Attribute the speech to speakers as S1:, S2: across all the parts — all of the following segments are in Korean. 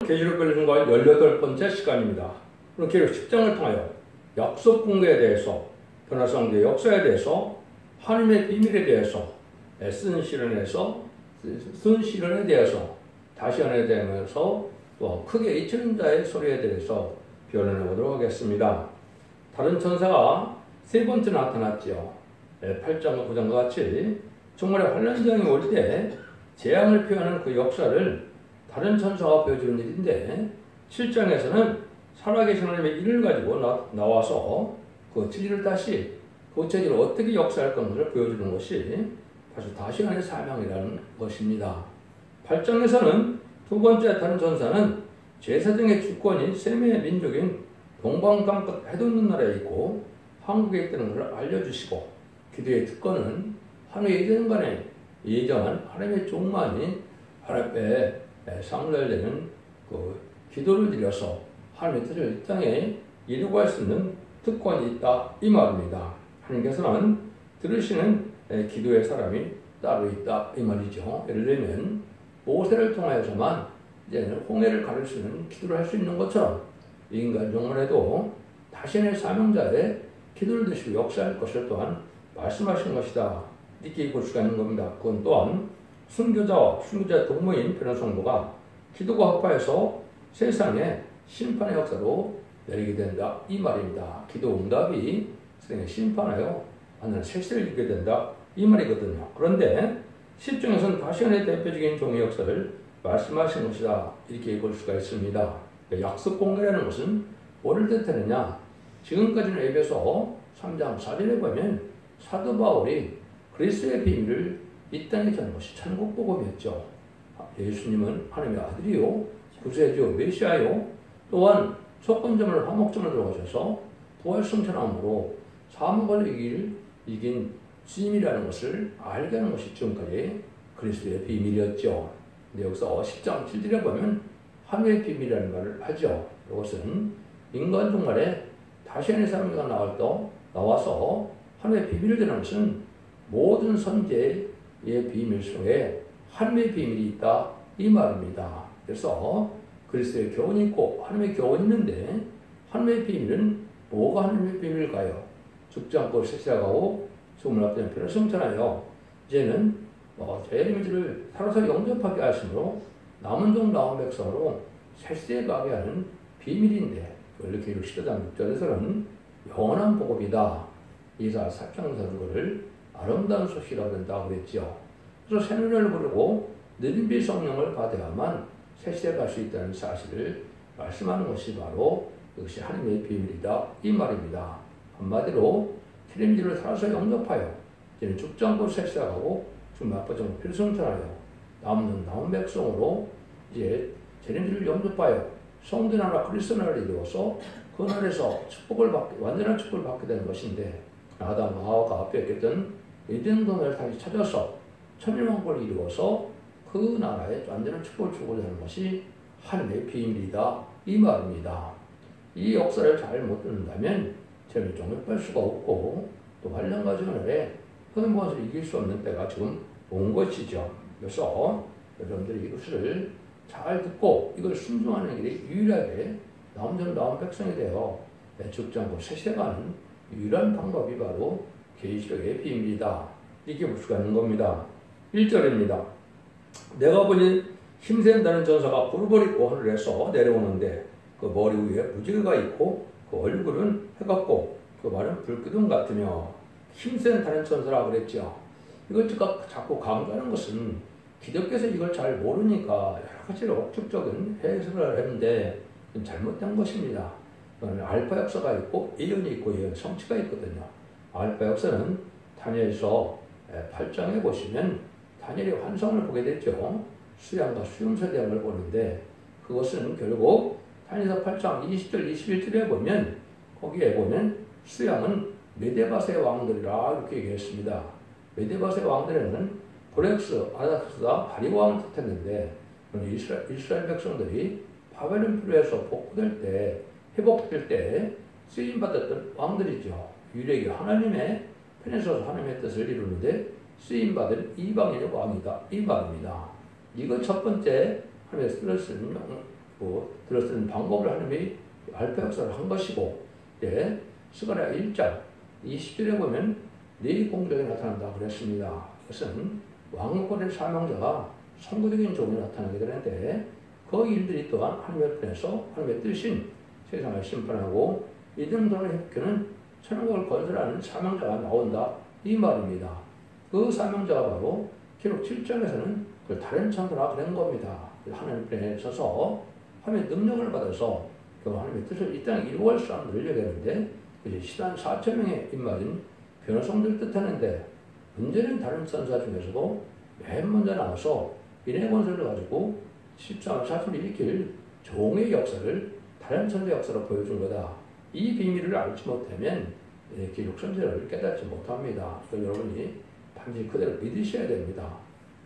S1: 계시록 걸리는 건 18번째 시간입니다. 오늘 계시록 10장을 통하여 약속 공개에 대해서, 변화성교의 역사에 대해서, 하나님의 비밀에 대해서, 쓴 시련에 대해서, 다시안에 대해서, 또 크게 잊히는 자의 소리에 대해서 변론해 보도록 하겠습니다. 다른 천사가 세 번째 나타났지요. 8장과 9장과 같이 정말의 환란장이 올 때 재앙을 표현하는 그 역사를 다른 천사가 보여주는 일인데, 7장에서는 살아계신 하나님의 일을 가지고 나와서 그 진리를 다시 구체적으로 어떻게 역사할 것을 보여주는 것이 바로 다시안의 사명이라는 것입니다. 8장에서는 두 번째 다른 천사는 제사장의 주권이 셈의 민족인 동방 땅끝 해도 있는 나라에 있고 한국에 있다는 것을 알려주시고, 기도의 특권은 하나님의 예정한 하나님의 종만이 하나님의 상달되는 그 기도를 드려서 하나님의 뜻을 이 땅에 이루고 할 수 있는 특권이 있다, 이 말입니다. 하나님께서는 들으시는 기도의 사람이 따로 있다, 이 말이죠. 예를 들면 모세를 통하여서만 이제는 홍해를 가를 수 있는 기도를 할 수 있는 것처럼 인간 영혼에도 다시의 사명자의 기도를 드시고 역사할 것을 또한 말씀하신 것이다, 이렇게 볼 수가 있는 겁니다. 그건 또한 순교자와 순교자 동무인 변화성도가 기도가 합하여서 세상에 심판의 역사로 내리게 된다, 이 말입니다. 기도 응답이 세상에 심판하여 하나님 세세를 이루게 된다, 이 말이거든요. 그런데 10장에서는 다시안의 대표적인 종의 역사를 말씀하신 것이다, 이렇게 볼 수가 있습니다. 약속 공개라는 것은 뭐를 뜻하느냐? 지금까지는 에베소 3장 4절에 보면 사도 바울이 그리스도의 비밀을 이 땅에 전한 것이 천국 복음이었죠. 예수님은 하나님의 아들이요, 구세주요, 메시아요, 또한 속건점을 화목점을 들어가셔서 부활승천함으로 사망을 이긴 주님이라는 것을 알게 하는 것이 지금까지 그리스도의 비밀이었죠. 근데 여기서 10장 7절에 보면 하나님의 비밀이라는 말을 하죠. 이것은 인간 종말에 다시안의 사람이 나와서 하나님의 비밀을 드리는 것은 모든 선제의 비밀 속에 하나님의 비밀이 있다, 이 말입니다. 그래서 그리스도의 교훈이 있고 하나님의 교훈이 있는데, 하나님의 비밀은 뭐가 하나님의 비밀일까요? 죽지 않고 세세하고 죽음을 앞두는 변화승천하여 이제는 재림일을 살아서 영접하게 하심으로 남은 종 남은 백성으로 세세에 가게 하는 비밀인데, 원래 계시록 15장 6절에서는 영원한 복음이다, 이사 4장에서 그거를 아름다운 소식이라고 한다고 그랬죠. 그래서 새노래를 부르고 느림비 성령을 받아야만 세시에 갈 수 있다는 사실을 말씀하는 것이 바로 이것이 하나님의 비밀이다, 이 말입니다. 한마디로 재림일을 살아서 영접하여 이제는 죽지 않고 세시하고 죽음 앞으로 필승천하여 남은 백성으로 이제 재림일을 영접하여 성전 나라 그리스도 나라를 이루어서 그 나라에서 완전한 축복을 받게 되는 것인데, 아담과 하와가 뺏겼던 에덴 동산을 다시 찾아서 천일왕국을 이루어서 그 나라에 완전한 축복을 주고자 하는 것이 하나님의 비밀이다, 이 말입니다. 이 역사를 잘 못 듣는다면 재림을 영접할 수가 없고, 또 환란과 전에 흑암 것을 이길 수 없는 때가 지금 온 것이죠. 그래서 여러분들이 이것을 잘 듣고 이걸 순종하는 길이 유일하게 남은 백성이 되어 죽지 않고 세세가는 유일한 방법이 바로 계시록의 비밀이다, 이렇게 볼 수가 있는 겁니다. 1절입니다. 내가 보니 힘센 다른 전사가 뿔을 입고 하늘에서 내려오는데, 그 머리 위에 무지개가 있고 그 얼굴은 해같고 그 말은 불기둥 같으며, 힘센 다른 천사라고 그랬죠. 이걸 자꾸 강조하는 것은 기독교에서 이걸 잘 모르니까 여러 가지로 억측적인 해석을 했는데 잘못된 것입니다. 알파 역사가 있고 예언이 있고 예언 성취가 있거든요. 알파 역사는 다니엘서 8장에 보시면 다니엘이 환상을 보게 됐죠. 수양과 수용소에 대한 걸 보는데, 그것은 결국 다니엘서 8장 20절 21절에 보면 거기에 보면 수양은 메데바스의 왕들이라 이렇게 얘기했습니다. 메데바스의 왕들에는 고렉스, 아닥스가 바리고 왕을 뜻했는데, 이스라엘 백성들이 바벨론 피로에서 복구될 때, 회복될 때 쓰임받았던 왕들이죠. 유일하게 하나님의 편에 서서 하나님의 뜻을 이루는데 쓰임받은 이방인의 왕이다, 이 말입니다. 이거 첫 번째 하나님의 뜻을 들어쓰는 방법을 하나님이 알파 역사를 한 것이고, 스가랴 1장 20절에 보면 네 공적이 나타난다 그랬습니다. 이것은 왕권의 사명자가 선구적인 종이 나타나게 되는데, 그 일들이 또한 하나님의 편에서 하나님의 뜻인 세상을 심판하고 이등도를 회복하는 천국을 건설하는 사명자가 나온다 이 말입니다. 그 사명자가 바로 기록 7장에서는 그 다른 천사라 그런 겁니다. 하나님 편에 서서 하나님의 능력을 받아서 그 하나님의 뜻을 이 땅에 이루어갈 사람들을 얘기하는데, 그것이 시단 4천명의 입말인 변호성들 뜻하는데, 문제는 다른 천사 중에서도 맨 먼저 나와서 인의 권세를 가지고 13을 사슬을 일으킬 종의 역사를 다른 천사의 역사로 보여준 거다. 이 비밀을 알지 못하면 기록 선지를 깨닫지 못합니다. 그래서 여러분이 반드시 그대로 믿으셔야 됩니다.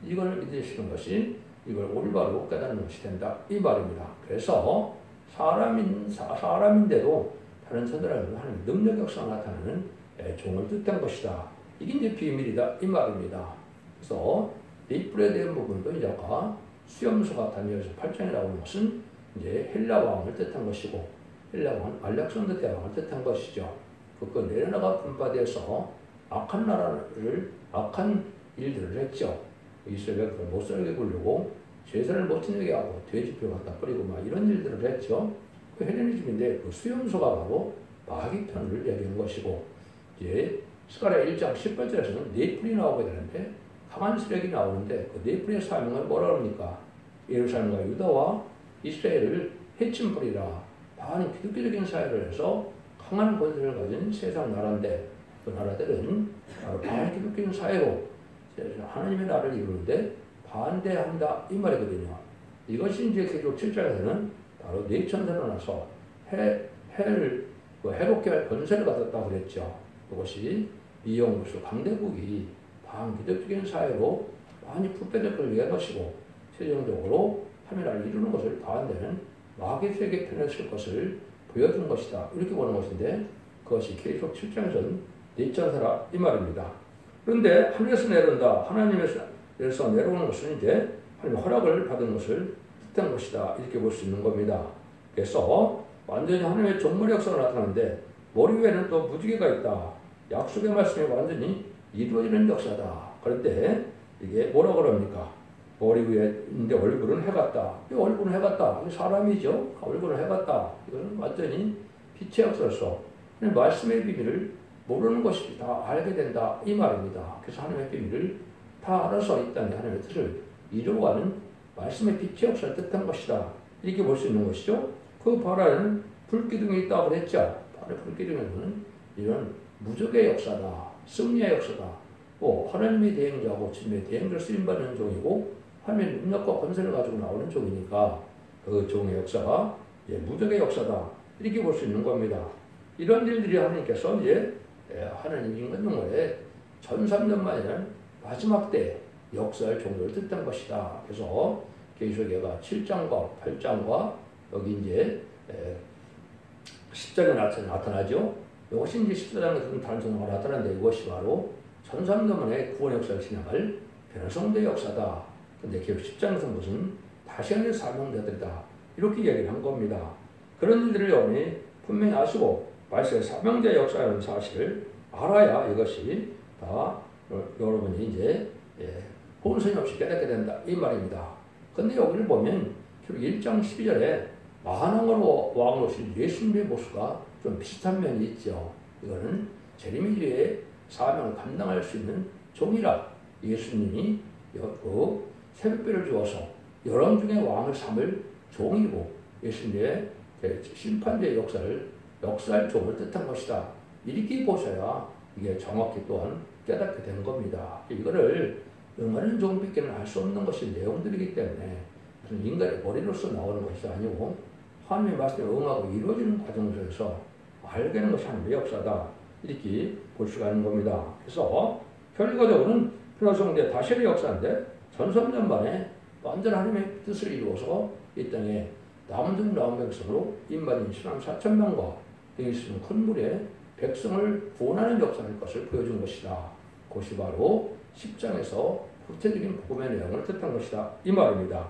S1: 이걸 믿으시는 것이 이걸 올바로 깨닫는 것이 된다 이 말입니다. 그래서 사람인데도 다른 천사라는 하나님의 능력 역사가 나타나는 종을 뜻한 것이다. 이게 이제 비밀이다 이 말입니다. 그래서 리플에 대한 부분도 이제 아까 수염소가 다니엘서 8장에 나오는 것은 이제 헬라 왕을 뜻한 것이고, 헬라 왕은 알렉산더 대왕을 뜻한 것이죠. 그 내려나가 분파돼서 악한 나라를 악한 일들을 했죠. 이스라엘을 못 살게 굴려고 제사를 못 지내게 하고 돼지뼈 갖다 뿌리고 막 이런 일들을 했죠. 그 헬레니즘인데 그 수염소가 바로 마귀 편을 얘기한 것이고, 이제 스가랴 1장 18절에서는 네뿔이 나오게 되는데, 강한 쓰레기 나오는데 그 네뿔의 사명을 뭐라 합니까? 예루살렘과 유다와 이스라엘을 해친 뿌리라. 많은 기독교적인 사회를 해서 강한 권세를 가진 세상 나라인데, 그 나라들은 바로 반기독교적인 사회로 하나님의 나라를 이루는데 반대한다 이 말이거든요. 이것이 이제 기록 7장에서는 바로 네 천사로 나서 해를 해롭게 할 권세를 가졌다 그랬죠. 그것이 미영무수 강대국이 반기독적인 사회로 많이 부패적을 위한 것이고, 최종적으로 하나님의 나라를 이루는 것을 반대는 마귀 세계 편에 쓸 것을 보여준 것이다 이렇게 보는 것인데, 그것이 계속 7장에서는 네 천사라 이 말입니다. 그런데 하늘에서 내려온다, 하나님에서 내려오는 것은 이제 하나님의 허락을 받은 것을 뜻한 것이다 이렇게 볼 수 있는 겁니다. 그래서 완전히 하나님의 종말 역사가 나타나는데 머리 위에는 또 무지개가 있다. 약속의 말씀이 완전히 이루어지는 역사다. 그런데 이게 뭐라 그럽니까? 머리 위에 있는데 얼굴은 해 같다. 이 얼굴은 해 같다. 이 사람이죠. 얼굴은 해 같다. 이거는 완전히 빛의 역사로서 말씀의 비밀을 모르는 것이 다 알게 된다 이 말입니다. 그래서 하나님의 비밀을 다 알아서 이 땅에 하나님의 뜻을 이루어가는 말씀의 빛의 역사를 뜻한 것이다 이렇게 볼 수 있는 것이죠. 그 발에는 불기둥이 있다고 그랬죠. 발의 불기둥에는 이런 무적의 역사다, 승리의 역사다, 하나님의 대행자고 주님의 대행자를 쓰임받는 종이고 하나님의 능력과 권세를 가지고 나오는 종이니까 그 종의 역사가 무적의 역사다 이렇게 볼 수 있는 겁니다. 이런 일들이 하나님께서 이제 하나님 인간용어에 1300만이라는 마지막 때 역사할 종교를 뜻한 것이다. 그래서 계시록에가 7장과 8장과 여기 이제 10장에 나타나죠. 이것이 이제 14장에서는 다른 종교가 나타나는데 이것이 바로 1300만의 구원 역사를 진행할 변성대 역사다. 근데 계속 10장에서 무슨 다시 하는 사명자들이다 이렇게 이야기를 한 겁니다. 그런 일들을 여러분이 분명히 아시고 말씀의 사명자의 역사라는 사실을 알아야 이것이 다 여러분이 이제 혼선이 없이 깨닫게 된다 이 말입니다. 근데 여기를 보면 1장 12절에 만왕으로 왕으로 오신 예수님의 모습과 좀 비슷한 면이 있죠. 이거는 제레미야의 사명을 감당할 수 있는 종이라 예수님이 그 새벽별을 주어서 열왕 중에 왕을 삼을 종이고 예수님의 심판대의 역사할 종을 뜻한 것이다. 이렇게 보셔야 이게 정확히 또한 깨닫게 된 겁니다. 이거를 응하는 종밖에는 알 수 없는 것이 내용들이기 때문에 무슨 인간의 머리로서 나오는 것이 아니고 하나님의 말씀에 응하고 이루어지는 과정 속에서 알게 되는 것이 하나님의 역사다. 이렇게 볼 수가 있는 겁니다. 그래서 결과적으로는 변화성대 다시의 역사인데 1300년 만에 완전 하나님의 뜻을 이루어서 이 땅에 남은 백성으로 인반인 14000명과 있는 큰 물에 백성을 구원하는 역사일 것을 보여준 것이다. 그것이 바로 10장에서 구체적인 복음의 내용을 뜻한 것이다. 이 말입니다.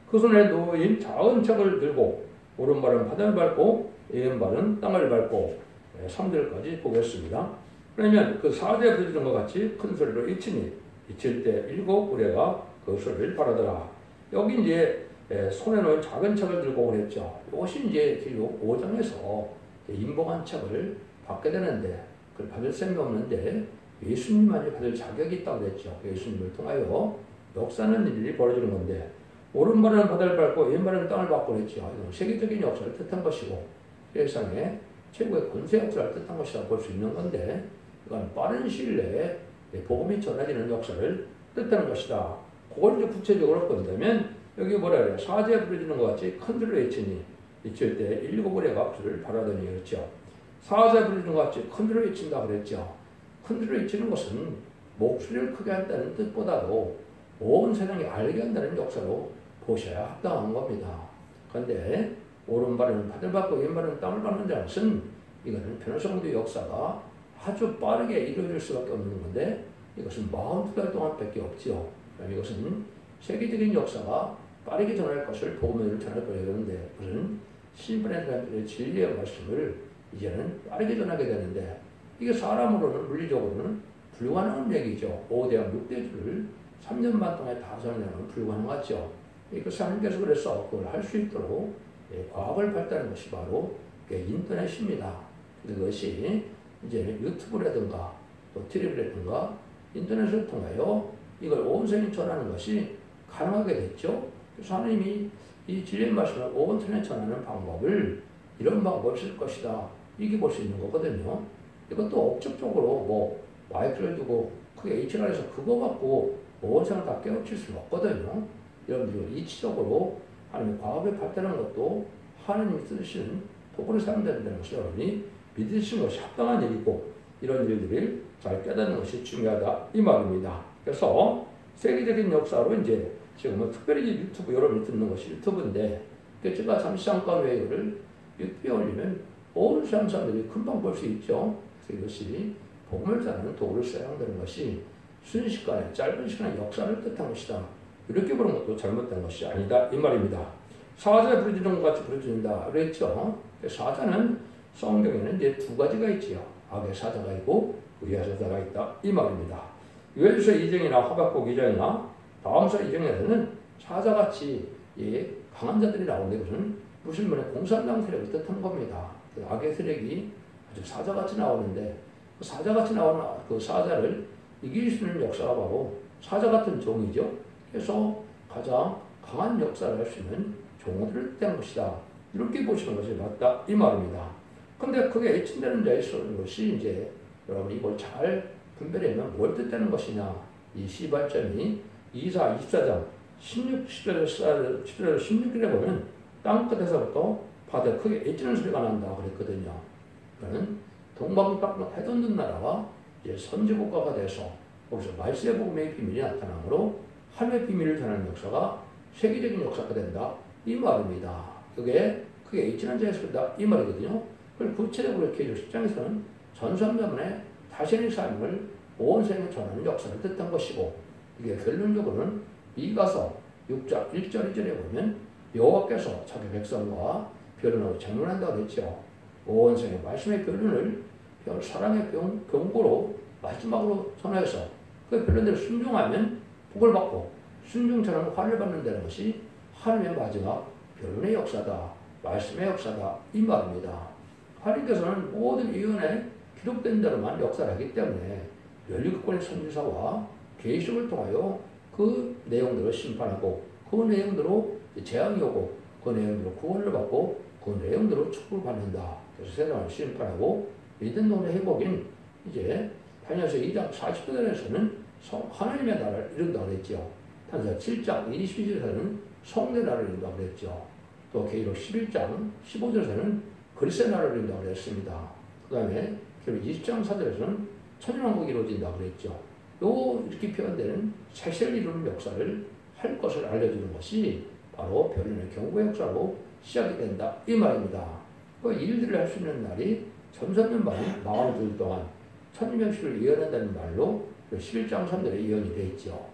S1: 그 손에 놓인 작은 책을 들고 오른발은 바닥을 밟고 왼발은 땅을 밟고 3절까지 보겠습니다. 그러면 그 사자에 부르짖는 것 같이 큰 소리로 이치니 이칠 때 7 우레가 그 소리를 바라더라. 여기 이제 손에 놓은 작은 책을 들고 그랬죠. 이것이 이제 5장에서 인봉한 책을 받게 되는데 그걸 받을 셈이 없는데 예수님만이 받을 자격이 있다고 그랬죠. 예수님을 통하여 역사는 일이 벌어지는 건데 오른발은 바다를 밟고 왼발은 땅을 밟고 그랬죠. 이건 세계적인 역사를 뜻한 것이고 세상에 최고의 권세 역사를 뜻한 것이라고 볼 수 있는 건데 이건 빠른 시일 내에 복음이 전해지는 역사를 뜻하는 것이다. 그걸 이제 구체적으로 본다면 여기 뭐라 그래요? 사자에 부르짖는 것 같이 큰 소리로 외치니 외칠 때 7우레가 그를 바라더니 그랬죠. 사자에 부르짖는 것 같이 큰 소리로 외친다 그랬죠. 큰 소리로 외치는 것은 목소리를 크게 한다는 뜻보다도 온 세상이 알게 한다는 역사로 보셔야 합당한 겁니다. 그런데 오른발은 바다를 밟고 왼발은 땅을 밟는다는 것은 이거는 변화성도 역사가 아주 빠르게 이루어질 수밖에 없는 건데 이것은 42달 동안밖에 없지요. 그럼 이것은 세계적인 역사가 빠르게 전할 것을 복음을 전할 거야 되는데 무슨 신분에 대한 진리의 말씀을 이제는 빠르게 전하게 되는데 이게 사람으로는 물리적으로는 불가능한 얘기죠. 5대학 6대주를 3년 반 동안에 다 전하면 불가능하죠. 이것을 하나님께서 그래서 그걸 할 수 있도록 과학을 발달한 것이 바로 인터넷입니다. 그것이 이제 유튜브라든가 또 TV라든가 인터넷을 통하여 이걸 온 세상에 전하는 것이 가능하게 됐죠. 그래서 하나님이 이 진리의 말씀을 온 세상에 전하는 방법을 이런 방법을 쓸 것이다. 이게 볼 수 있는 거거든요. 이것도 업적적으로 뭐 마이크를 두고 크게 H를 해서 그거 갖고 온 세상을 다 깨우칠 수는 없거든요. 여러분들 이치적으로 하나님의 과학을 발달하는 것도 하나님이 쓰시는 도구를 사용된다는 것을 여러분이 믿으시는 것이 합당한 일이고 이런 일들을 잘 깨닫는 것이 중요하다 이 말입니다. 그래서 세계적인 역사로 이제 지금은 특별히 유튜브 여러분이 듣는 것이 유튜브인데 제가 잠시 잠깐 외우를 유튜브에 올리면 온 세상 사람들이 금방 볼 수 있죠. 그래서 이것이 복음을 전하는 도구를 사용되는 것이 순식간에 짧은 시간에 역사를 뜻한 것이다. 이렇게 보는 것도 잘못된 것이 아니다 이 말입니다. 사자에 부르짖는 것 같이 부르짖는다 그랬죠. 사자는 성경에는 이제 두 가지가 있지요. 악의 사자가 있고 의의 사자가 있다 이 말입니다. 요엘서 2장이나 하박국 2장이나 다음서 2장에서는 사자같이 강한 자들이 나오는데 그것은 무슨 말에 공산당 세력을 뜻한 겁니다. 악의 세력이 아주 사자같이 나오는데 그 사자같이 나오는 그 사자를 이길 수 있는 역사가 바로 사자 같은 종이죠. 그래서 가장 강한 역사를 할 수 있는 종들을 뜻한 것이다. 이렇게 보시는 것이 맞다 이 말입니다. 근데 그게 애칭되는 자에 쓰는 것이 이제 여러분 이걸 잘 분별하면 뭘 뜻하는 것이냐 이 시발점이 24장 16절에서 16절에 보면 땅끝에서부터 바다에 크게 애치는 소리가 난다 그랬거든요. 그러는 동방박락 해돋는 나라가 이제 선지국가가 돼서 거기서 말세의 복음의 비밀이 나타나므로 하늘의 비밀을 전하는 역사가 세계적인 역사가 된다 이 말입니다. 그게 크게 애치는 자의 소리다 이 말이거든요. 그걸 구체적으로 이렇게 10장에서는 전사자문의 다시의 삶을 온 세상에 전하는 역사를 뜻한 것이고 이게 결론적으로는 미가서 6장 1절 2절에 보면 여호와께서 자기 백성과 변론하고 장론한다고 했죠. 온 세상의 말씀의 변론을 사랑의 경고로 마지막으로 전하여서 그 변론대로 순종하면 복을 받고 순종처럼 화를 받는다는 것이 하나님의 마지막 변론의 역사다. 말씀의 역사다. 이 말입니다. 하나님께서는 모든 예언에 기록된 대로만 역사를 하기 때문에 연립권의 선지자와 계시록을 통하여 그 내용들을 심판하고 그 내용대로 재앙이 오고 그 내용대로 구원을 받고 그 내용대로 축복을 받는다. 그래서 세상을 심판하고 믿은 놈의 행복인 이제 다니엘서 2장 40절에서는 하나님의 나라를 이룬다고 그랬죠. 다니엘서 7장 22절에서는 성내 나라를 이룬다고 그랬죠. 또 계시록 11장 15절에서는 그리스의 나라를 이룬다고 그랬습니다. 그 다음에 20장 4절에서는 천년왕국이 이루어진다고 그랬죠. 이렇게 표현되는 세세를 이루는 역사를 할 것을 알려주는 것이 바로 변론의 경고의 역사로 시작이 된다 이 말입니다. 그 일들을 할 수 있는 날이 전선년 만에 42일 동안 천년명식을 예언한다는 말로 11장 3절에 예언이 되어 있죠.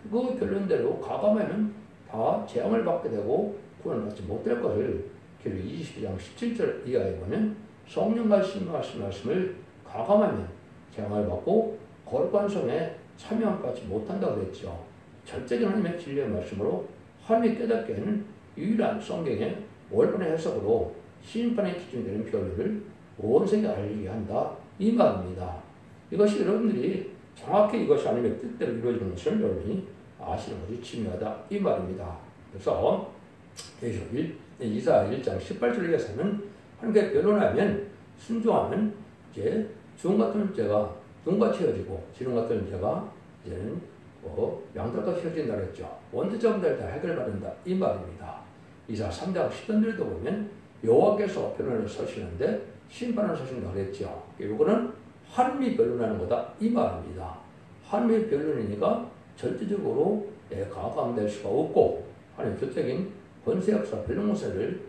S1: 그 변론대로 가감하면 다 재앙을 받게 되고 구원을 받지 못할 것을 결국 7장 17절 이하에 보면 성령과 신하신 말씀을 가감하면 재앙을 받고 거룩한 성에 참여함받지 못한다고 그랬죠. 절대적인 하나님의 진리의 말씀으로 하나님이 깨닫게 하는 유일한 성경의 올바른 해석으로 심판의 기준이 되는 변리를 온 세계에 알리게 한다. 이 말입니다. 이것이 여러분들이 정확히 이것이 하나님의 뜻대로 이루어지는 것을 여러분이 아시는 것이 중요하다. 이 말입니다. 그래서 이사 1장 18절에서는 하나님께 변론하면 순종하면 이제 주홍 같은 죄가 눈과 채워지고 지름 같은 죄가 이제는 양털과 채워진다 그랬죠. 원죄자분들 다 해결받는다. 이 말입니다. 이사 3장 10절에도 보면 여호와께서 변론을 서시는데 심판을 서신다 그랬죠. 이거는 하나님이 변론하는 거다. 이 말입니다. 하나님의 변론이니까 절대적으로 가감될 수가 없고 하나님의 주적인 권세 역사, 변론문서를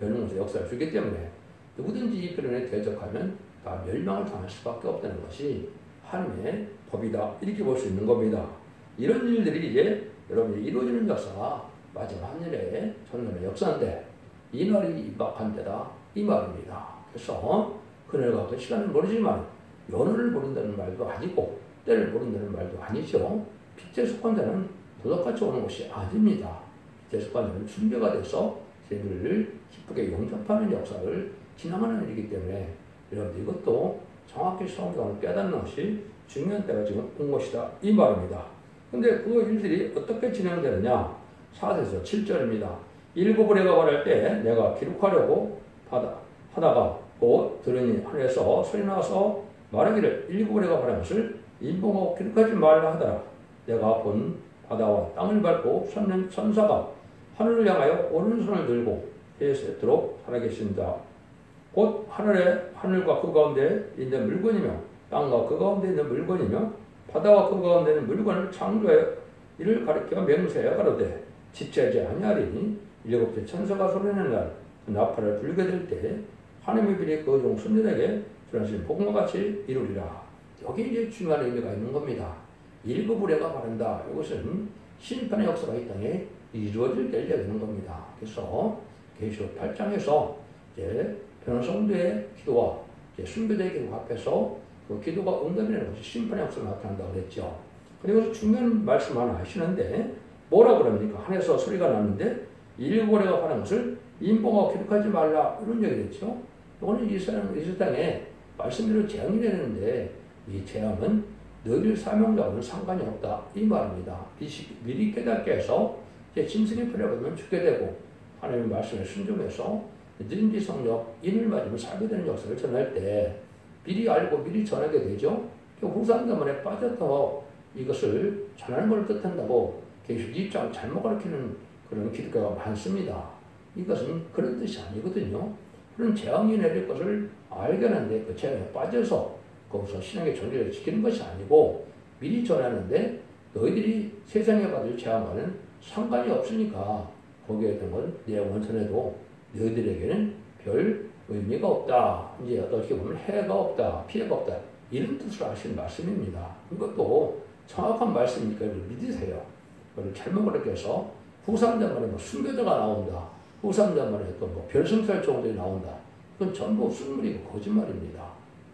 S1: 변론문서 역사를 주기 때문에 누구든지 이 변론에 대적하면 다 멸망을 당할 수밖에 없다는 것이 하나님의 법이다. 이렇게 볼 수 있는 겁니다. 이런 일들이 이제 여러분이 이루어지는 역사가 마지막 하늘의 천년의 역사인데 이 날이 임박한 때다. 이 말입니다. 그래서 그날과 그 시간은 모르지만 연호를 모른다는 말도 아니고 때를 모른다는 말도 아니죠. 빛에 속한 자는 도덕같이 오는 것이 아닙니다. 빛에 속한 자는 준비가 돼서 세계를 기쁘게 용접하는 역사를 지나가는 일이기 때문에 여러분들 이것도 정확히 성경을 깨닫는 것이 중요한 때가 지금 온 것이다. 이 말입니다. 근데 그 일들이 어떻게 진행되느냐? 4절에서 7절입니다. 일곱을 해가 말할 때 내가 기록하려고 하다가 곧 들으니 하늘에서 소리 나서 말하기를 일곱을 해가 말한 것을 인봉하고 기록하지 말라 하더라. 내가 본 바다와 땅을 밟고 섰는 천사가 하늘을 향하여 오른손을 들고 해세도록 살아계신다. 곧 하늘과 그 가운데 있는 물건이며 땅과 그 가운데 있는 물건이며 바다와 그 가운데 있는 물건을 창조하여 이를 가리켜 맹세하여 가로되 지체하지 아니하리니 일곱째 천사가 소리내는 날 그 나팔을 불게 될 때 하나님의 빛이 그 종 순전에게 드러나신 복음과 같이 이루리라. 여기 이제 중요한 의미가 있는 겁니다. 일곱을 해가 바른다. 이것은 심판의 역사가 이 땅에 이루어질 때를 얘기하는 겁니다. 그래서 계시록 8장에서 이제 변호성도의 기도와 순교자의 기도 앞에서 그 기도가 응답이라는 것이 심판의 역사가 나타난다고 그랬죠. 그리고 중요한 말씀 하나 하시는데 뭐라 그럽니까? 하늘에서 소리가 났는데 일곱을 해가 바른 것을 인봉하고 기록하지 말라. 이런 얘기를 했죠. 이거는 이 세상에 말씀대로 재앙이 되는데 이 재앙은 너희들 사명자와는 상관이 없다. 이 말입니다. 미리 깨닫게 해서 짐승이 풀려버리면 죽게 되고 하나님의 말씀에 순종해서 늦은지 성령 인을 맞으면 살게 되는 역사를 전할 때 미리 알고 미리 전하게 되죠. 후사람들만에 빠져서 이것을 전하는 걸 뜻한다고 계속 입장 잘못 가르치는 그런 기독교가 많습니다. 이것은 그런 뜻이 아니거든요. 그런 재앙이 내릴 것을 알겠는데 그 재앙에 빠져서 거기서 신앙의 존재를 지키는 것이 아니고 미리 전하는데 너희들이 세상에 받을 재앙과는 상관이 없으니까 거기에 있던 건 내용은 전해도 너희들에게는 별 의미가 없다. 이제 어떻게 보면 해가 없다. 피해가 없다. 이런 뜻으로 하시는 말씀입니다. 이것도 정확한 말씀이니까 이걸 믿으세요. 그걸 잘못 그렇게 해서 후사람들 말에 뭐 순교자가 나온다. 후사람들 말에 또 뭐 별승살 정도에 나온다. 그건 전부 순물이고 거짓말입니다.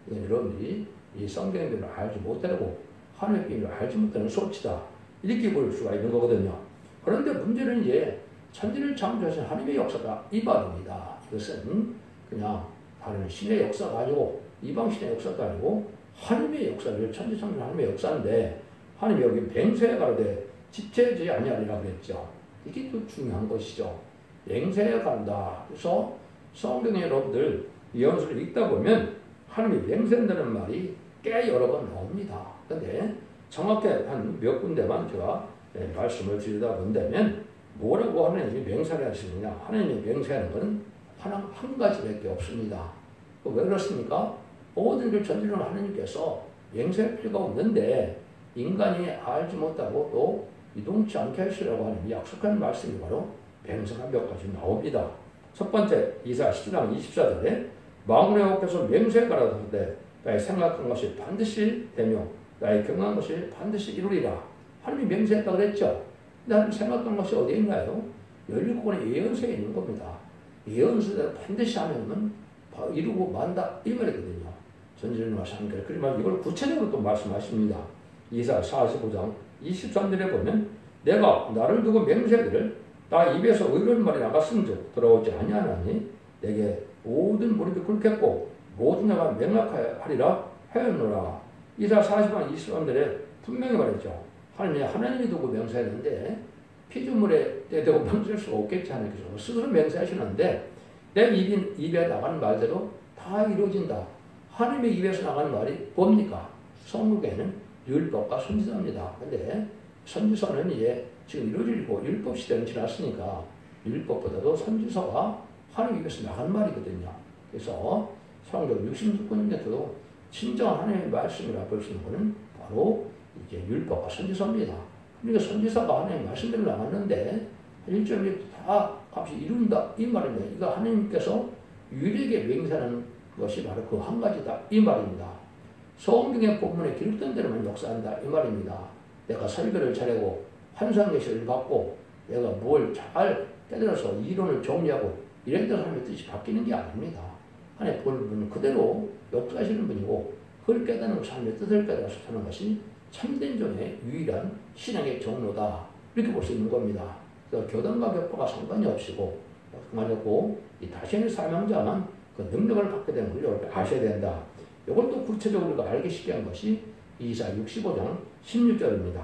S1: 이건 여러분들이 이 성경의 비밀을 알지 못하고 하나님의 비밀을 알지 못하는 소치다. 이렇게 볼 수가 있는 거거든요. 그런데 문제는 이제 천지를 창조하신 하나님의 역사다. 이 말입니다. 이것은 그냥 다른 신의 역사가 아니고 이방신의 역사도 아니고 하나님의 역사를 천지 창조하신 하나님의 역사인데 하나님이 여기 맹세해 가로되 지체하지 아니하리라 그랬죠. 이게 또 중요한 것이죠. 맹세해 간다. 그래서 성경에 여러분들 이 연수를 읽다 보면 하나님이 맹세한다는 말이 꽤 여러 번 나옵니다. 그런데 정확히 한 몇 군데만 제가 말씀을 드리다 본다면 뭐라고 하나님이 맹세를 하시느냐. 하나님이 맹세하는 것은 한 가지밖에 없습니다. 왜 그렇습니까? 모든 걸 전지는 하나님께서 맹세할 필요가 없는데 인간이 알지 못하고 또 이동치 않게 하시라고 하는 약속한 말씀이 바로 맹세가 몇 가지 나옵니다. 첫 번째 이사 10장 24절에 만군의 여호와께서 맹세에 가라사대 나의 생각한 것이 반드시 되며 나의 경영한 것이 반드시 이루리라. 하나님이 맹세했다고 그랬죠. 근데 하나님 생각한 것이 어디에 있나요? 17권의 예언서에 있는 겁니다. 예언서대로 반드시 하면 이루고 만다 이 말이거든요. 전지전능하 삼위일체. 그러면 이걸 구체적으로 또 말씀하십니다. 이사 45장 23절에 보면 내가 나를 두고 맹세하기를 나 입에서 의로운 말이 나갔음즉 돌아오지 아니하나니 내게 모든 무릎이 꿇겠고 모든 자가 맹락하리라 하였노라. 이사 40장 23절에 분명히 말했죠. 하나님이 두고 맹세했는데 피조물에 대고 맹세할 수가 없겠지 하나님께서 스스로 맹세하시는데 내 입에 나가는 말대로 다 이루어진다. 하나님의 입에서 나가는 말이 뭡니까? 성경에는 율법과 선지서입니다. 근데 선지서는 이제 지금 이루어지고 율법 시대는 지났으니까 율법보다도 선지서가 하나님 입에서 나가는 말이거든요. 그래서 성경 66권에서도 진정한 하나님의 말씀이라 볼 수 있는 것은 바로 이제 율법과 선지서입니다. 그러니까 선지서가 하나님의 말씀대로 나갔는데 1.1 다 값이 이룬다 이 말입니다. 이거 하나님께서 유일하게 맹세하는 것이 바로 그 한 가지다 이 말입니다. 성경의 본문에 기록된 대로만 역사한다 이 말입니다. 내가 설교를 잘하고 환상계시를 받고 내가 뭘 잘 깨달아서 이론을 정리하고 이런 데서 하나님의 뜻이 바뀌는 게 아닙니다. 하나님의 본문은 그대로 역사하시는 분이고 그걸 깨닫는 것이 하나님의 뜻을 깨달아서 사는 것이 참된 종의 유일한 신앙의 경로다 이렇게 볼 수 있는 겁니다. 그래서 교단과 격파가 상관이 없이고 이 다시의 사명자만 그 능력을 받게 되는 걸 여러분 아셔야 된다. 이걸 또 구체적으로 우리가 알기 쉽게 한 것이 이사 65장 16절입니다.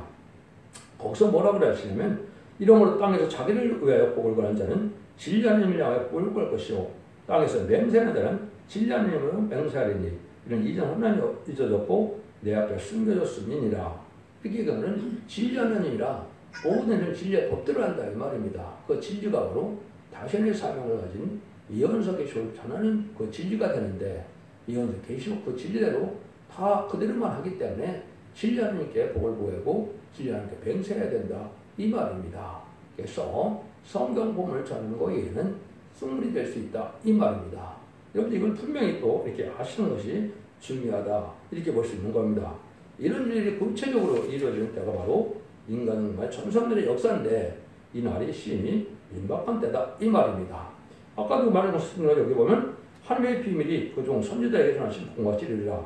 S1: 거기서 뭐라고 그러시냐면 이러므로 땅에서 자기를 위하여 복을 거는 자는 진리 하나님을 향하여 복을 걸 것이요 땅에서 맹세하는 자는 진리 하나님으로 맹세하리니 이는 이전 하나님이 잊어졌고 내 앞에 숨겨졌음이니라. 이게 그러면 진리 하나님이라 모든 일은 진리의 법대로 한다 이 말입니다. 그 진리가 바로 다시의 사명을 가진 예언서 계시록 전하는 그 진리가 되는데 예언서 계시록 그 진리대로 다 그대로만 하기 때문에 진리 하나님께 복을 보이고 진리 하나님께 맹세해야 된다 이 말입니다. 그래서 성경 본문을 전하는 거에는 승물이 될 수 있다 이 말입니다. 여러분 이걸 분명히 또 이렇게 아시는 것이 중요하다 이렇게 볼 수 있는 겁니다. 이런 일이 구체적으로 이루어지는 때가 바로 인간과 천상들의 역사인데 이 날이 심히 임박한 때다 이 말입니다. 아까도 말했습니다. 여기 보면 하나님의 비밀이 그중 선지자에게 전하신 복과 진리라.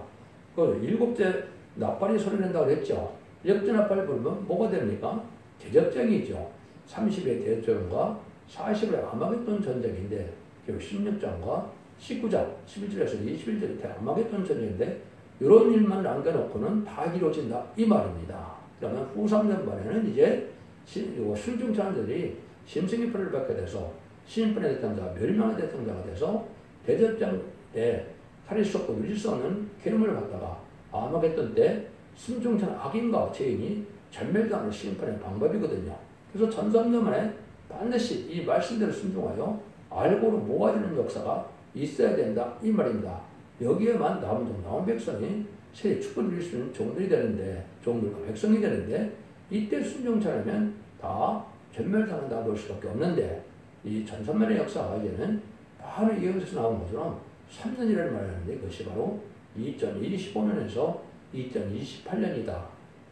S1: 그 일곱째 나팔이 소리낸다고 했죠. 일곱째 나팔을 부르면 뭐가 됩니까? 대접전이죠. 30의 대접전과 40의 아마겟돈 전쟁인데 16장과 19장 11절에서 21절에 아마겟돈 전쟁인데 이런 일만 남겨놓고는 다 이루어진다 이 말입니다. 그러면 후 3년반에는 이제 순종자들이 심승의 표를 받게 돼서 신인권의 대통자가 멸망의 대통자가 돼서 대접장에 살릴 수 없고 누릴 수 없는 기름을 받다가 아마겟돈 때 순종자는 악인과 죄인이 전멸당하는 심판의 방법이거든요. 그래서 1300년 만에 반드시 이 말씀대로 순종하여 알고로 모아지는 역사가 있어야 된다 이 말입니다. 여기에만 나온 백성이 세계 축복을 누릴 수 있는 종들이 되는데 종들과 백성이 되는데 이때 순종차라면 다 전멸당한다 볼 수밖에 없는데 이 1300년의 역사가 이제는 바로 예언서에서 나온 것처럼 3년이라는 말을 하는데 그것이 바로 2025년에서 2028년이다.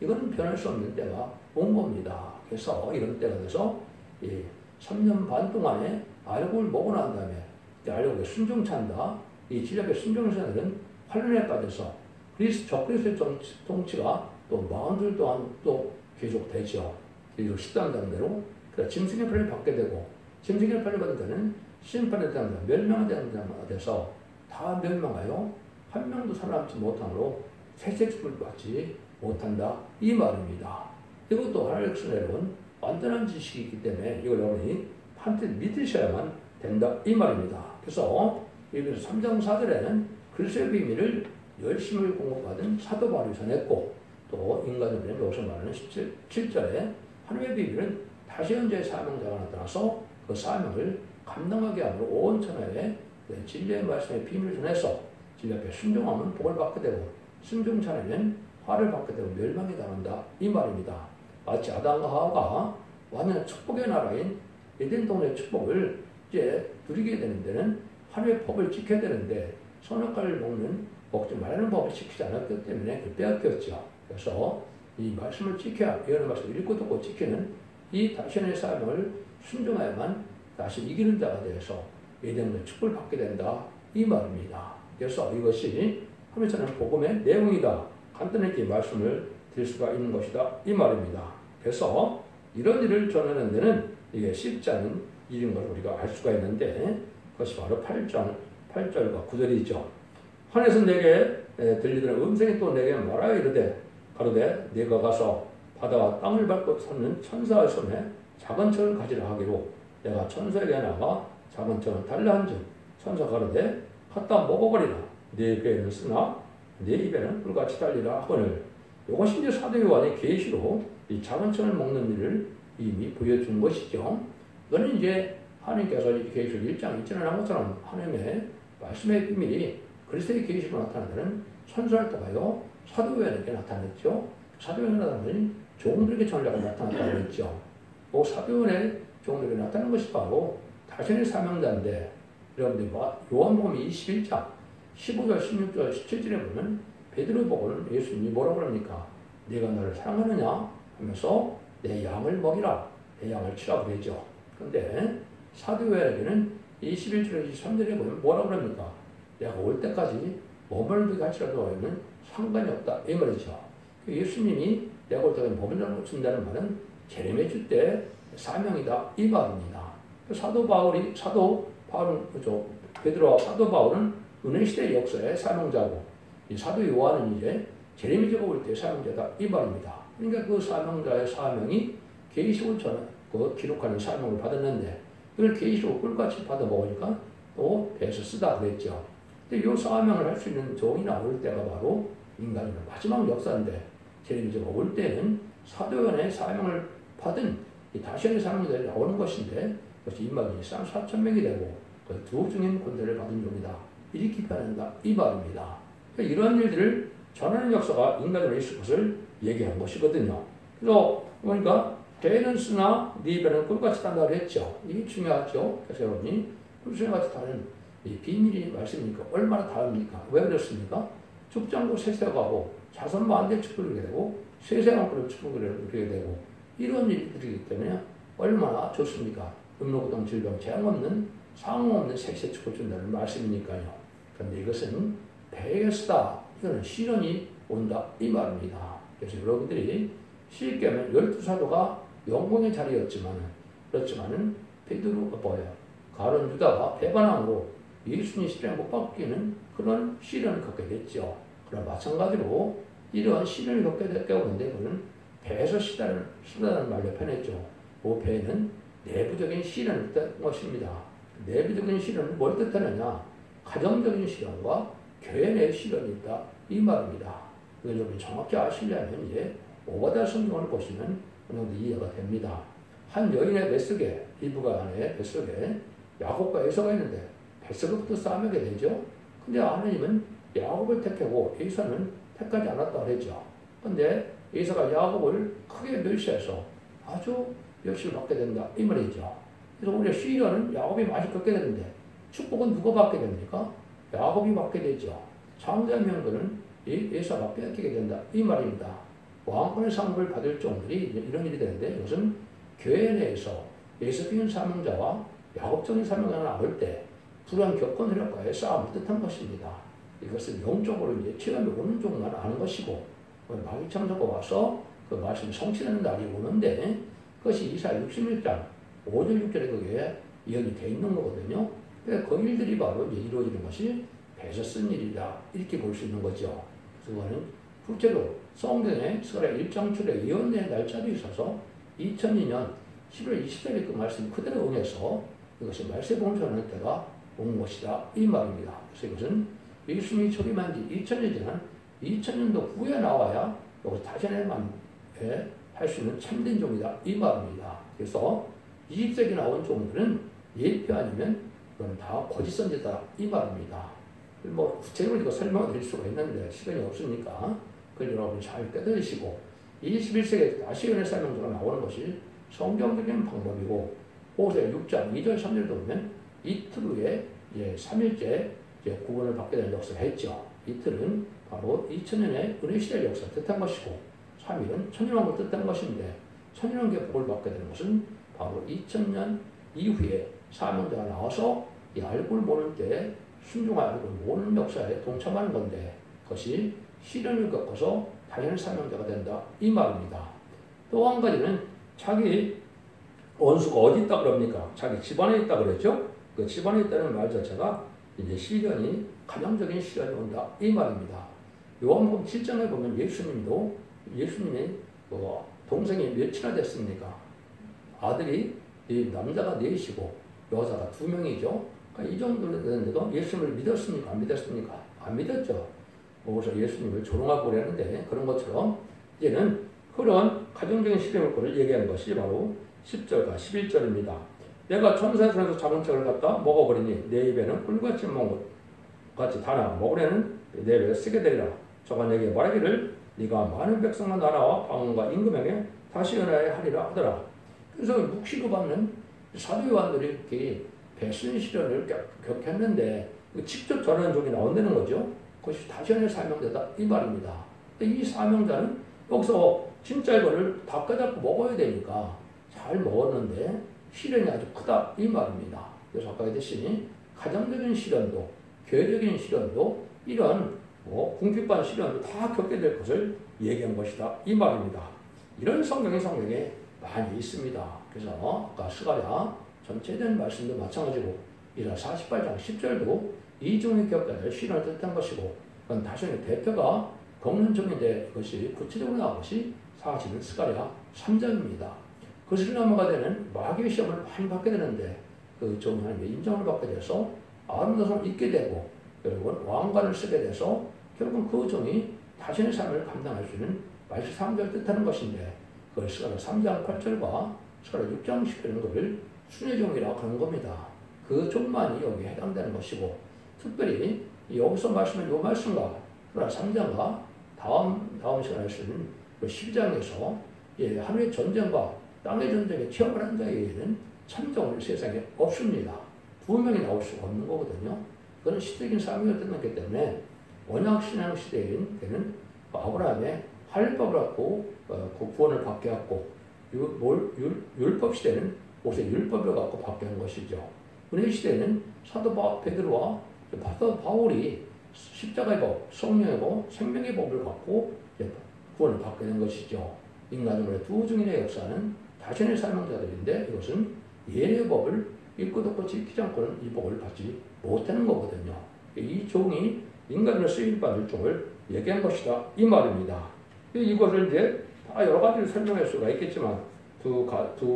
S1: 이거는 변할 수 없는 때가 온 겁니다. 그래서 이런 때가 돼서 3년 반 동안에 알곡을 먹고 난 다음에 알곡에 순종찬다. 이 진리의 순종자들은 환란에 빠져서 적그리스도의 통치가 또 40들 동안 또 계속되죠. 그리고 십도한다는 대로 짐승의 편을 받게 되고 짐승의 편을 받은 자는 심판에 대한 멸망에 대한 자가 돼서 다 멸망하여 한 명도 살아남지 못함으로 새색을 받지 못한다 이 말입니다. 이것도 하나님의 은혜로운 완전한 지식이기 때문에 이걸 여러분이 한테 믿으셔야만 된다 이 말입니다. 그래서 여기서 3장 4절에는 그리스도의 비밀을 열심히 공급받은 사도 바울이 전했고 또 인간의 여기서 말하는 17절에 하나님의 비밀은 다시 현재의 사명자가 나타나서 그 사명을 감당하게 함으로 온 천하에 진리의 말씀의 비밀을 전해서 진리 앞에 순종하면 복을 받게 되고 순종치 않으면 화를 받게 되고 멸망이 당한다 이 말입니다. 마치 아담과 하와가 완전 축복의 나라인 에덴 동네의 축복을 이제 누리게 되는 데는 하나님의 법을 지켜야 되는데 선악과를 먹지 말라는 법을 지키지 않았기 때문에 빼앗겼죠. 그래서 이 말씀을 지켜야 예언의 말씀을 읽고 듣고 지키는 이 다시의 사명을 순종하야만 다시 이기는 자가 되어서 예정된 축복을 받게 된다 이 말입니다. 그래서 이것이 하면서는 복음의 내용이다. 간단하게 말씀을 드릴 수가 있는 것이다 이 말입니다. 그래서 이런 일을 전하는 데는 이게 쉽지 않은 일인 걸 우리가 알 수가 있는데 그것이 바로 8절과 9절이죠. 하늘에서 내게 들리더니 음성이 또 내게 말하여 이르되 가로되 네가 가서 바다와 땅을 밟고 섰는 천사의 손에 작은 철을 가지라 하기로 내가 천사에게 나가 작은 철을 달라 한즉 천사 가로되 갖다 먹어버리라 네 배는 쓰나 네 입에는 불같이 달리라 하거늘. 이것이 이제 사도 요한의 계시로 이 작은 철을 먹는 일을 이미 보여준 것이죠. 이거는 이제 하나님께서 계시록 1장 1절에 한 것처럼 하나님의 말씀의 비밀이 그리스도의 계시로 나타나는 천사를 통하여 사도 요한에게 나타났죠. 사도 요한에 나타나는 종들에게 전략을 나타났다고 했죠. 그 사도 요한의 종들에게 나타난 것이 바로 자신의 사명자인데 여러분들 요한복음 21장 15절, 16절, 17절에 보면 베드로 보고는 예수님이 뭐라고 합니까? 네가 나를 사랑하느냐? 하면서 내 양을 먹이라, 내 양을 치라고 그러죠. 그런데 사도 요한에게는 21절, 23절에 보면 뭐라고 합니까? 내가 올 때까지 머물게 할지라도 하면 상관이 없다 이 말이죠. 예수님이 내가 올 때까지 머물러 준다는 말은 제레미야 때 사명이다 이 말입니다. 사도 바울은 그죠? 베드로와 사도 바울은 은혜 시대 역사의 사명자고 이 사도 요한은 이제 제레미야가 올 때 사명자다 이 말입니다. 그러니까 그 사명자의 사명이 계시록을 기록하는 사명을 받았는데 이걸 계시록 꿀같이 받아 먹으니까 또 배에서 쓰다 그랬죠. 근데 이 사명을 할 수 있는 종이 나올 때가 바로 인간의 마지막 역사인데 제레미야가 올 때는 사도 요한의 사명을 받은 이 다시안의 사명자들이 나오는 것인데 그것이 인마견이 4,000명이 되고 그 두 중인 권세를 받은 종이다. 이렇게 표현한다 이 말입니다. 그러니까 이러한 일들을 전하는 역사가 인간으로 있을 것을 얘기한 것이거든요. 그래서 그러니까 배는 쓰나 네 배는 꿀같이 단다고 했죠. 이게 중요하죠. 그래서 여러분이 꿀같이 다는 이 비밀이 말씀이니까 얼마나 다릅니까? 왜 그렇습니까? 죽장도 세세가고 자손만 안될 축복을 이루게 되고 세세만큼 축복을 이루게 되고 이런 일들이기 때문에 얼마나 좋습니까? 음로고통 질병 재앙 없는 상응 없는 세세 축복을 준다는 말씀이니까요. 그런데 이것은 배에 쓰다 이거는 시련이 온다 이 말입니다. 그래서 여러분들이 쉽게 하면 12사도가 영광의 자리였지만은 베드로 가룟 유다가 배반함으로 예수님 십자가에 못 박히는 그런 시련을 겪게 됐죠. 그럼 마찬가지로 이러한 시련을 겪게 되는데 그는 배에서 쓰다는 말로 표현했죠. 그 배는 내부적인 시련을 뜻한 것입니다. 내부적인 시련은 뭘 뜻하느냐? 가정적인 시련과 교회 내 시련이 있다 이 말입니다. 이걸 좀 정확히 아시려면 이제 오바댜 성경을 보시면 어느 정도 이해가 됩니다. 한 여인의 뱃속에 이브가 안에 뱃속에 야곱과 에서가 있는데 뱃속부터 싸매게 되죠. 근데 하나님은 야곱을 택하고 에서는 택하지 않았다고 했죠. 근데 에서가 야곱을 크게 멸시해서 아주 멸시를 받게 된다 이 말이죠. 그래서 우리가 시련은 야곱이 많이 겪게 되는데 축복은 누가 받게 됩니까? 야곱이 받게 되죠. 장자 명분은 에서가 뺏기게 된다 이 말입니다. 왕권의 상급을 받을 종들이 이런 일이 되는데 이것은 교회 내에서 예수적인 사명자와 야곱적인 사명자가 나올 때 불안 격언 흐력과의 싸움을 뜻한 것입니다. 이것은 영적으로 이제 체험이 오는 종만 아는 것이고 마귀창조가 와서 그 말씀이 성취되는 날이 오는데 그것이 이사야 66장 5절 6절에 그게 예언이 되어 있는 거거든요. 그러니까 그 일들이 바로 이제 이루어지는 것이 배에서 쓴 일이다 이렇게 볼 수 있는 거죠. 그래서 그거는 실제로 성경에 스가랴 1장 7에 예언의 날짜도 있어서 2002년 11월 20일에 그 말씀 그대로 응해서 이것이 말세복음을 전하는 때가 온 것이다 이 말입니다. 그래서 이것은 예수님이 초림한 지 2000년 지난 2000년도 후에 나와야 여기서 다시안에만 할 수 있는 참된 종이다 이 말입니다. 그래서 20세기 나온 종들은 예표 아니면 그건 다 거짓 선지자다 이 말입니다. 뭐 구체적으로 이거 설명을 드릴 수가 있는데 시간이 없으니까 그걸 여러분이 잘 깨달으시고 21세기에 다시 연애 설명서가 나오는 것이 성경적인 방법이고 호세 6장 2절 3절도 보면 이틀 후에 3일째 구원을 받게 되는 역사를 했죠. 이틀은 바로 2000년의 은혜 시대 역사를 뜻한 것이고 3일은 천년왕국을 뜻한 것인데 천년왕국의 복을 받게 되는 것은 바로 2000년 이후에 사명자가 나와서 이 알고를 모를 때 순종할 알고를 모르는 역사에 동참하는 건데 그것이 시련을 겪어서 당연히 사명자가 된다 이 말입니다. 또 한 가지는 자기 원수가 어디 있다 그럽니까? 자기 집안에 있다 그랬죠? 그 집안에 있다는 말 자체가 이제 시련이 가정적인 시련이 온다 이 말입니다. 요한복음 7장에 보면 예수님이 동생이 몇이나 됐습니까? 아들이 남자가 4이고 여자가 2명이죠. 그러니까 이 정도 됐는데도 예수님을 믿었습니까? 안 믿었습니까? 안 믿었죠. 그래서 예수님을 조롱하고 그랬는데 그런 것처럼 이제는 그런 가정적인 시련을 얘기하는 것이 바로 10절과 11절입니다. 내가 천사의 손에서 잡은 책을 갖다 먹어버리니 내 입에는 꿀같이 같이 달아 먹으려는 내 입에 쓰게 되리라. 저가 내게 말하기를 네가 많은 백성과 나라와 방언과 임금에게 다시 연하여 하리라 하더라. 그래서 묵시로 받는 사도 요한들이 이렇게 배신 시련을 겪었는데 직접 전하는 종이 나온다는 거죠. 그것이 다시 연하여 사명자다 이 말입니다. 근데 이 사명자는 여기서 진짜 이거를 다 깨닫고 먹어야 되니까 잘 먹었는데 시련이 아주 크다 이 말입니다. 그래서 아까 했듯이 가정적인 시련도 교회적인 시련도 이런 궁핍한 시련도 다 겪게 될 것을 얘기한 것이다 이 말입니다. 이런 성경에 많이 있습니다. 그래서 아까 스가랴 전체된 말씀도 마찬가지고 이사 48장 10절도 이 종이 겪어야 될 시련을 뜻한 것이고 그건 다시는 대표가 겪는 종인데 그것이 구체적으로 나온 것이 사실은 스가랴 3장입니다. 그것을 넘어가 되는 마귀의 시험을 많이 받게 되는데 그 종이 하나님의 인정을 받게 돼서 아름다움을 잊게 되고 결국은 왕관을 쓰게 돼서 결국은 그 종이 자신의 삶을 감당할 수 있는 말씀 3절 뜻하는 것인데 그걸 스가랴 3장 8절과 스가랴 6장 10절인 것을 순회종이라고 하는 겁니다. 그 종만이 여기에 해당되는 것이고 특별히 여기서 말씀한 이 말씀과 스가랴 3장과 다음 시간에 쓰는 12장에서 하늘의 전쟁과 땅의 전쟁에 체험을 한 자에게는 참정을 세상에 없습니다. 분명히 나올 수가 없는 거거든요. 그건 시대적인 사명을 뜻하기 때문에 언약신앙 시대인 때는 아브라함의 할법을 갖고 구원을 받게 했고 율법 시대는 모세 율법을 갖고 받게 한 것이죠. 은혜 시대는 사도 베드로와 사도 바울이 십자가의 법, 성령의 법, 생명의 법을 갖고 구원을 받게 된 것이죠. 인간으로의 두 증인의 역사는 자신의 사명자들인데 이것은 예의 법을 읽고 듣고 지키지 않고는 이 복을 받지 못하는 거거든요. 이 종이 인간으로 쓰임받을 종을 얘기한 것이다 이 말입니다. 이것을 이제 다 여러 가지로 설명할 수가 있겠지만 두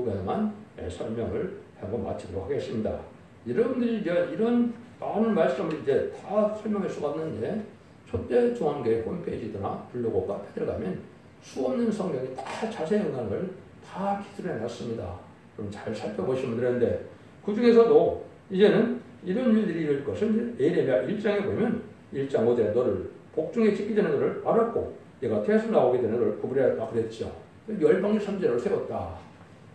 S1: 개만 설명을 하고 마치도록 하겠습니다. 여러분들이 이제 이런 많은 말씀을 이제 다 설명할 수가 없는데 초대 중앙교회 홈페이지나 블로그 카페 들어가면 수없는 성경이 다 자세한 응답을 다 기술해 놨습니다. 그럼 잘 살펴보시면 되는데 그 중에서도 이제는 이런 일들이 이룰 것은 예레미야 1장에 보면 1장 5절에 너를 복중에 찍기 전에 너를 알았고 내가 태에서 나오게 되는 너를 구분하였다 그랬죠. 열방의 선지자를 세웠다.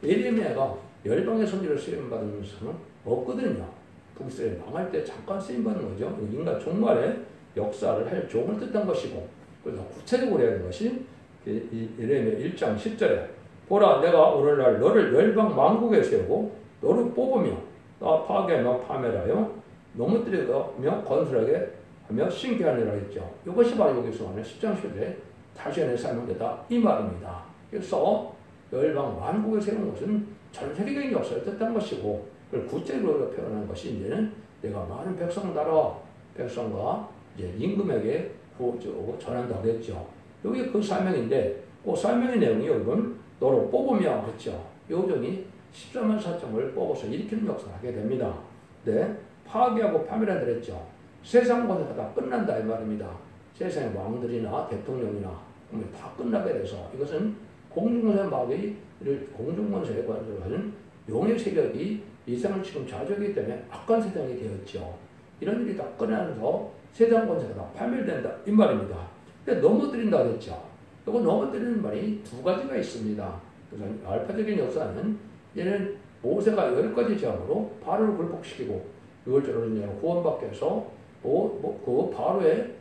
S1: 예레미야가 열방의 선지자를 쓰임받은 것은 없거든요. 북이스라엘 망할 때 잠깐 쓰임받는 거죠. 인간 종말의 역사를 할 종을 뜻한 것이고 그래서 구체적으로 해야 하는 것이 예레미야 1장 10절에 보라 내가 오늘날 너를 열방 만국에 세우고 너를 뽑으며 파괴하며 파멸하여 넘어뜨리며 건설하게 하며 신기하니라 했죠. 이것이 바로 여기서 하는 10장 10절에 다시 안에 사명되다 이 말입니다. 그래서 열방 만국에 세운 것은 전 세계적인 역사를 뜻한 것이고 그걸 구체적으로 표현한 것이 이제는 내가 많은 백성 나라와 백성과 이제 임금에게 전한다고 했죠. 여기 그 사명인데 그 사명의 내용이 여러분 너를 뽑으며 그랬죠. 요정이 14만 4천을 뽑아서 일으키는 역사를 하게 됩니다. 네, 파괴하고 파멸한다 그랬죠. 세상 권세가 다 끝난다 이 말입니다. 세상의 왕들이나 대통령이나 다 끝나게 돼서 이것은 공중권세 마귀를 공중권세에 관여하는 용의 세력이 이 세상을 지금 좌지하기 때문에 악한 세상이 되었죠. 이런 일이 다 끝나면서 세상 권세가 다 파멸된다 이 말입니다. 근데 넘어뜨린다 그랬죠. 이거 넘어뜨리는 말이 두 가지가 있습니다. 그래서 알파적인 역사는 얘는 모세가 10가지 제안으로 바로를 굴복시키고 6월절로 구원받게 해서 그 바로의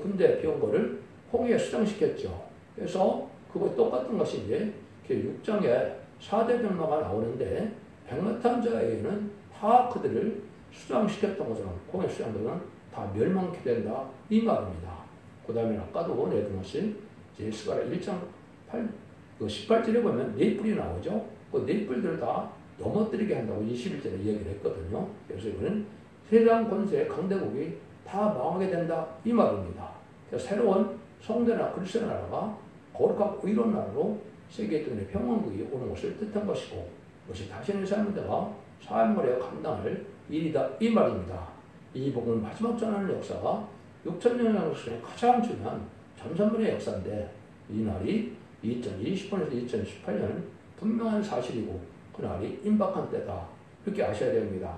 S1: 군대 비운 거를 홍해에 수장시켰죠. 그래서 그거 똑같은 것이 이제 6장에 4대 병마가 나오는데 백마탄자에게는 다 그들을 수장시켰던 것처럼 공의 수장들은 다 멸망케 된다 이 말입니다. 그 다음에 아까도 내드nos이 이제 스가랴 1장 18절에 보면 네 뿔이 나오죠. 그 네 뿔들을 다 넘어뜨리게 한다고 21절에 이야기를 했거든요. 그래서 이거는 세상 권세 강대국이 다 망하게 된다 이 말입니다. 그래서 새로운 성대나 그리스도의 나라가 거룩하고 의로운 나라로 세계 동네 평화국이 오는 것을 뜻한 것이고 그것이 다시는 삶대가 사물에 감당할 일이다 이 말입니다. 이 복음은 마지막 전하는 역사가 6천년 역사의 가장 중요한 전산문의 역사인데 이 날이 2020년에서 2018년 분명한 사실이고 그날이 임박한 때다 이렇게 아셔야 됩니다.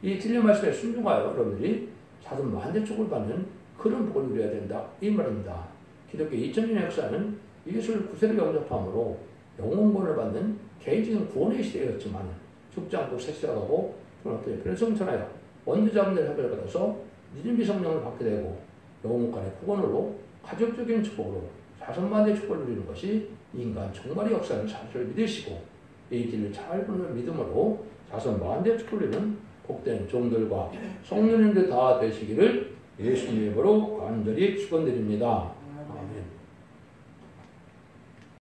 S1: 이 진리 말씀에 순종하여 여러분들이 사돈 만대 축을 받는 그런 복을 누려야 된다 이 말입니다. 기독교 2000년의 역사는 예수를 구세를 영접함으로 영혼권을 받는 개인적인 구원의 시대였지만 죽지 않고 색세하고 그런 변성천하여 원주자분들의 협력을 받아서 믿음의 성령을 받게 되고 영혼간의 구원으로 가족적인 축복으로 자손만의 축복을 누리는 것이 인간 종말의 역사는 사실을 믿으시고 이 길을 잘 보는 믿음으로 자손만의 축복을 누리는 복된 종들과 성령님들 다 되시기를 예수님 이름으로 간절히 축원드립니다.